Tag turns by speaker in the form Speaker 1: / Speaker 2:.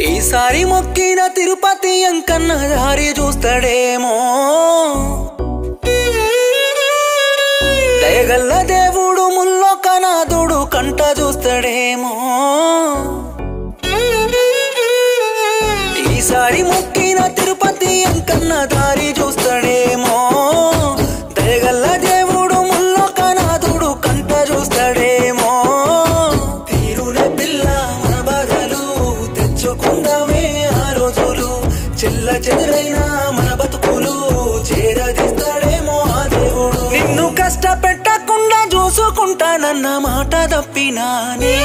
Speaker 1: ఈసారి మొక్కిన తిరుపతి అంకన్న దారి చూస్తాడేమో దయగల్ల దేవుడు ముల్లోకనాథుడు కంట చూస్తాడేమో ఈసారి మొక్కిన తిరుపతి అంకన్న దారి చూస్తాడేమో దయగల్ల దేవుడు ముల్లోకనాథుడు కంట చూస్తాడేమో తీరునే పిల్ల మన బాధలు తెచ్చుకుందామే ఆ రోజులు చెల్ల చెదురైనా మన బతుకులు చేరదీస్తాడేమో ఆ దేవుడు నిన్ను కష్టపెట్టకుండా చూసుకుంటానన్న మాట తప్పినానే